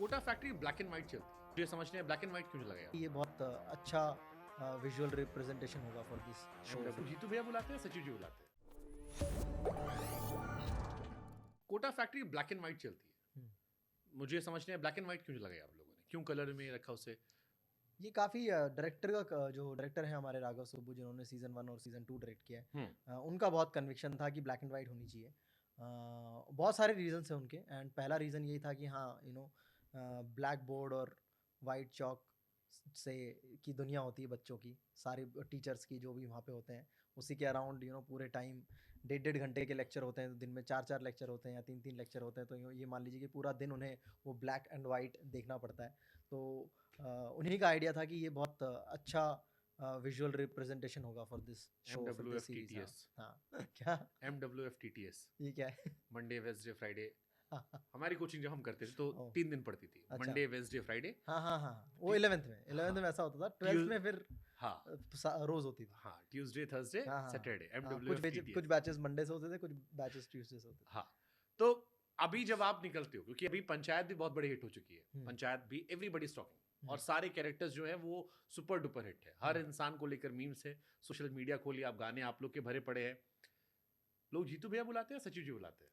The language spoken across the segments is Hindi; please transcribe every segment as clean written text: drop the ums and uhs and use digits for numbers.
Kota factory black and white चलती है। मुझे समझ नहीं आया ब्लैक एंड व्हाइट क्यों लगा यार। ये बहुत अच्छा विजुअल रिप्रेजेंटेशन होगा फॉर दिस शो। जीतू भैया बुलाते हैं, सचिव जी बुलाते हैं। Kota factory black and white चलती है। मुझे समझ नहीं आया ब्लैक एंड व्हाइट क्यों लगाया आप लोगों ने, क्यों कलर में रखा उसे। ये काफ़ी डायरेक्टर का जो डायरेक्टर है हमारे राघव सुब्बू जिन्होंने सीज़न 1 और सीज़न 2 डायरेक्ट किया है, उनका बहुत कन्विक्शन था कि ब्लैक एंड वाइट होनी चाहिए। बहुत सारे रीजंस हैं उनके, एंड पहला रीज़न यही था कि हाँ ब्लैक बोर्ड और वाइट चॉक से की दुनिया होती है बच्चों की, सारे टीचर्स की जो भी वहाँ पे होते हैं उसी के अराउंड पूरे टाइम 1.5 घंटे के लेक्चर होते हैं, तो दिन में 4-4 लेक्चर होते हैं या 3-3 लेक्चर होते हैं, तो ये मान लीजिए कि पूरा दिन उन्हें वो ब्लैक एंड वाइट देखना पड़ता है। तो उन्हीं का आइडिया था कि ये बहुत अच्छा विजुअल रिप्रेजेंटेशन होगा for this show for this series. MWFTTS हाँ क्या MWFTTS ये क्या है? Monday Wednesday Friday. हमारी कोचिंग जब हम करते थे तो ओह, 3 दिन पड़ती थी, अच्छा। Monday Wednesday Friday. हाँ हाँ हाँ, वो 11th में ऐसा होता था, 12th में फिर हाँ रोज होती थी। हाँ, ट्यूसडे थर्सडे हाँ हाँ सैटरडे हाँ, MWFTTS। कुछ बैचेस मंडे से होते थे, कुछ बैचेस ट्यूसडे से होते थे। हाँ, तो अभी जब आप निकलते हो, क्योंकि अभी पंचायत भी बहुत बड़ी हिट हो चुकी है, पंचायत भी एवरीबडी टॉकिंग, और सारे कैरेक्टर्स जो है वो सुपर डुपर हिट है। हर इंसान को लेकर मीम्स है, सोशल मीडिया खोलिए आप, गाने आप लोग के भरे पड़े हैं। लोग जीतू भैया बुलाते हैं, सचिव जी बुलाते हैं।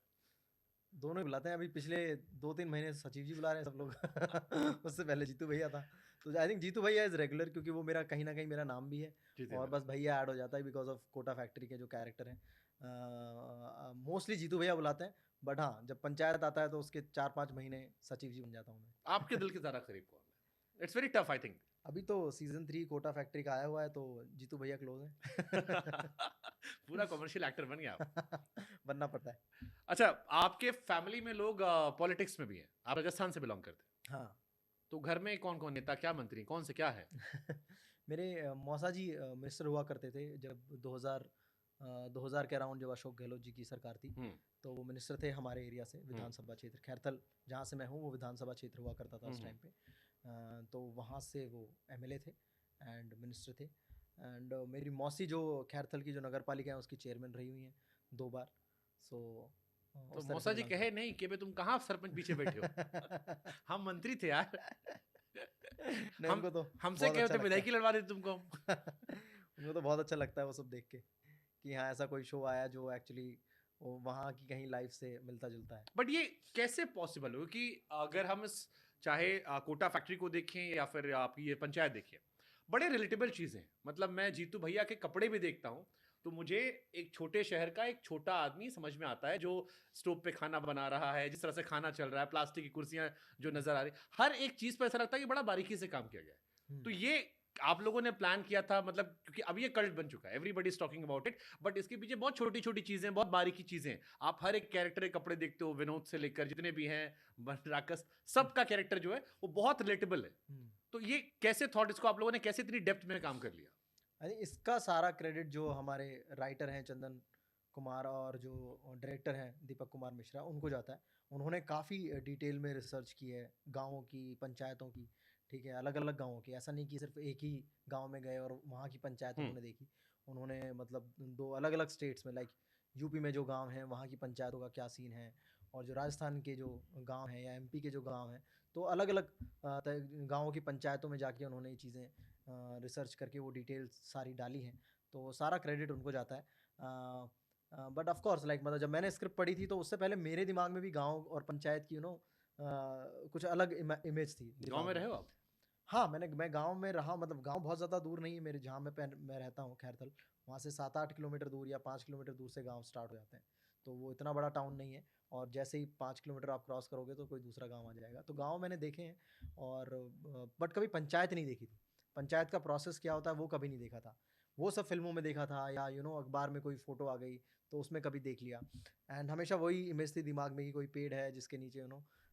दोनों ही बुलाते हैं। अभी पिछले 2-3 महीने से सचिव जी बुला रहे हैं सब लोग। उससे पहले जीतू भैया था, तो आई थिंक जीतू भैया इज रेगुलर, क्योंकि वो मेरा कहीं ना कहीं मेरा नाम भी है, और बस भैया ऐड हो जाता है बिकॉज ऑफ कोटा फैक्ट्री के जो कैरेक्टर हैं। मोस्टली जीतू भैया बुलाते हैं, बट हाँ जब पंचायत आता है तो उसके 4-5 महीने सचिव जी बन जाता हूँ मैं। आपके दिल के ज्यादा करीब कौन है? It's very tough I think. अभी तो सीजन 3 कोटा फैक्ट्री का आया हुआ है, तो जीतू भैया क्लोज है। पूरा कमर्शियल एक्टर बन गया आप। बनना पड़ता है। अच्छा, आपके फैमिली में लोग पॉलिटिक्स में भी हैं, आप राजस्थान से बिलोंग करते हैं, हाँ। तो घर में कौन कौन नेता, क्या मंत्री, कौन से क्या है? मेरे मौसा जी मिनिस्टर हुआ करते थे जब 2000 के अराउंड, जब अशोक गहलोत जी की सरकार थी, तो वो मिनिस्टर थे हमारे एरिया से, विधानसभा क्षेत्र खैरथल जहाँ से मैं हूँ वो विधानसभा क्षेत्र हुआ करता था उस टाइम पे। तो वहाँ से वो एमएलए थे एंड मिनिस्टर थे। एंड मेरी मौसी जो खैरथल की जो नगर पालिका है उसकी चेयरमैन रही हुई हैं 2 बार। सो तो उस तरह से मौसा जी belong कहे नहीं कि बे तुम कहाँ सरपंच पीछे बैठे हो। हम मंत्री थे यार। नहीं, हम उनको तो हमसे बहुत कहे अच्छा होते लगता विधायकी है। लड़वा देते तुमको हम। उनको तो बहुत अच्छा लगता है वो सब देख के, कि हाँ ऐसा कोई शो आया जो एक्चुअली वहाँ की कहीं लाइफ से मिलता जुलता है। बट ये कैसे पॉसिबल हो कि अगर हम इस चाहे कोटा फैक्ट्री को देखें या फिर आप ये पंचायत देखिए, बड़े रिलेटेबल चीजें हैं। मतलब मैं जीतू भैया के कपड़े भी देखता हूँ तो मुझे एक छोटे शहर का एक छोटा आदमी समझ में आता है, जो स्टोव पे खाना बना रहा है, जिस तरह से खाना चल रहा है, प्लास्टिक की कुर्सियां जो नजर आ रही, हर एक चीज पर ऐसा लगता है कि बड़ा बारीकी से काम किया गया है। तो ये आप लोगों ने प्लान किया था, मतलब क्योंकि अब ये कल्ट बन चुका है, everybody is talking about it, but इसके पीछे बहुत छोटी छोटी चीजें, बहुत बारीकी चीजें हैं। आप हर एक कैरेक्टर के कपड़े देखते हो, विनोद से लेकर जितने भी हैं, राकस, सबका कैरेक्टर जो है वो बहुत रिलेटेबल है। तो ये कैसे थॉट, इसको आप लोगों ने कैसे इतनी डेप्थ में काम कर लिया? अरे इसका सारा क्रेडिट जो हमारे राइटर हैं चंदन कुमार और जो डायरेक्टर हैं दीपक कुमार मिश्रा, उनको जाता है। उन्होंने काफ़ी डिटेल में रिसर्च की है गाँवों की, पंचायतों की, ठीक है, अलग अलग गाँवों की। ऐसा नहीं कि सिर्फ एक ही गांव में गए और वहाँ की पंचायत उन्होंने देखी। उन्होंने मतलब 2 अलग अलग स्टेट्स में, लाइक यूपी में जो गांव हैं वहाँ की पंचायतों का क्या सीन है, और जो राजस्थान के जो गांव हैं या एमपी के जो गांव हैं, तो अलग अलग गाँवों की पंचायतों में जाके उन्होंने ये चीज़ें रिसर्च करके वो डिटेल्स सारी डाली हैं। तो सारा क्रेडिट उनको जाता है। बट ऑफ कोर्स लाइक मतलब जब मैंने स्क्रिप्ट पढ़ी थी तो उससे पहले मेरे दिमाग में भी गांव और पंचायत की कुछ अलग इमेज थी गांव दिमाग में में। रहे हो आप? हाँ, मैं गांव में रहा, मतलब गांव बहुत ज़्यादा दूर नहीं है मेरे, जहाँ मैं रहता हूँ खैरथल, वहाँ से 7-8 किलोमीटर दूर या 5 किलोमीटर दूर से गांव स्टार्ट हो जाते हैं। तो वो इतना बड़ा टाउन नहीं है, और जैसे ही 5 किलोमीटर आप क्रॉस करोगे तो कोई दूसरा गांव आ जाएगा। तो गांव मैंने देखे हैं, और बट कभी पंचायत नहीं देखी थी। पंचायत का प्रोसेस क्या होता है वो कभी नहीं देखा था। वो सब फिल्मों में देखा था, या अखबार में कोई फ़ोटो आ गई तो उसमें कभी देख लिया। एंड हमेशा वही इमेज थी दिमाग में कि कोई पेड़ है जिसके नीचे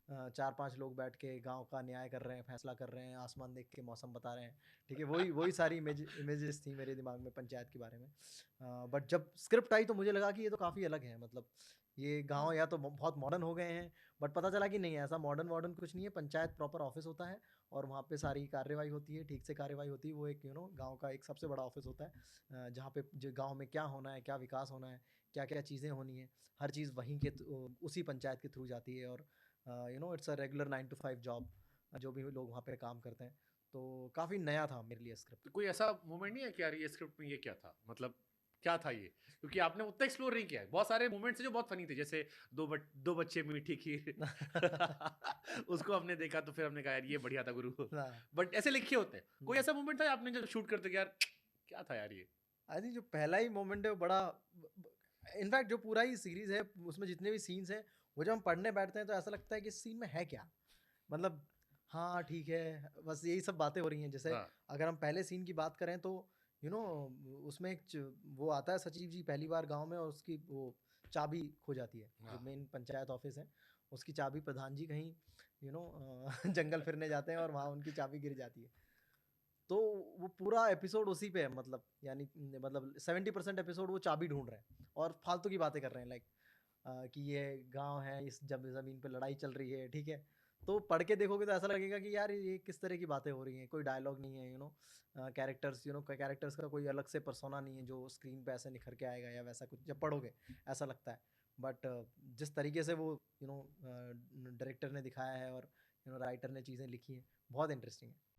4-5 लोग बैठ के गाँव का न्याय कर रहे हैं, फैसला कर रहे हैं, आसमान देख के मौसम बता रहे हैं, ठीक है? वही वही सारी इमेजेस थी मेरे दिमाग में पंचायत के बारे में। बट जब स्क्रिप्ट आई तो मुझे लगा कि ये तो काफ़ी अलग है, मतलब ये गाँव या तो बहुत मॉडर्न हो गए हैं, बट पता चला कि नहीं, ऐसा मॉडर्न वॉडर्न कुछ नहीं है। पंचायत प्रॉपर ऑफिस होता है, और वहाँ पे सारी कार्रवाई होती है, ठीक से कार्रवाई होती है। वो एक गाँव का एक सबसे बड़ा ऑफिस होता है, जहाँ पे जो गाँव में क्या होना है, क्या विकास होना है, क्या-क्या चीज़ें होनी है, हर चीज़ वहीं के उसी पंचायत के थ्रू जाती है। और it's a regular 9 to 5 job. जो भी लोग वहाँ पे काम करते हैं। तो काफ़ी नया था मेरे लिए स्क्रिप्ट। तो कोई ऐसा मोमेंट नहीं है कि यार ये स्क्रिप्ट में ये क्या था, मतलब क्या था ये, क्योंकि आपने उतना एक्सप्लोर नहीं किया है। बहुत सारे मोमेंट्स हैं जो बहुत फनी थे, जैसे दो बच्चे मीठी खीर उसको हमने देखा तो फिर हमने कहा यार ये बढ़िया था गुरु। हाँ। बट ऐसे लिखे होते हैं, कोई हुँ। ऐसा मोमेंट था आपने जब शूट करते कि यार क्या था यार ये। आई थिंक जो पहला ही मोमेंट है वो बड़ा इनफैक्ट जो पूरा ही सीरीज है उसमें जितने भी सीन्स हैं वो जब हम पढ़ने बैठते हैं तो ऐसा लगता है कि इस सीन में है क्या, मतलब हाँ ठीक है बस यही सब बातें हो रही हैं। जैसे हाँ अगर हम पहले सीन की बात करें तो यू नो उसमें वो आता है सचिव जी पहली बार गांव में और उसकी वो चाबी खो जाती है, जो हाँ मेन पंचायत ऑफिस है उसकी चाबी प्रधान जी कहीं जंगल फिरने जाते हैं और वहाँ उनकी चाबी गिर जाती है। तो वो पूरा एपिसोड उसी पे है, मतलब यानी मतलब 70% एपिसोड वो चाबी ढूंढ रहे हैं और फालतू की बातें कर रहे हैं लाइक कि ये गांव है इस जब जमीन पे लड़ाई चल रही है, ठीक है। तो पढ़ के देखोगे तो ऐसा लगेगा कि यार ये किस तरह की बातें हो रही हैं, कोई डायलॉग नहीं है, कैरेक्टर्स कैरेक्टर्स का कोई अलग से पर्सोना नहीं है जो स्क्रीन पे ऐसे निखर के आएगा या वैसा कुछ जब पढ़ोगे ऐसा लगता है। बट जिस तरीके से वो डायरेक्टर ने दिखाया है और राइटर ने चीज़ें लिखी हैं बहुत इंटरेस्टिंग है।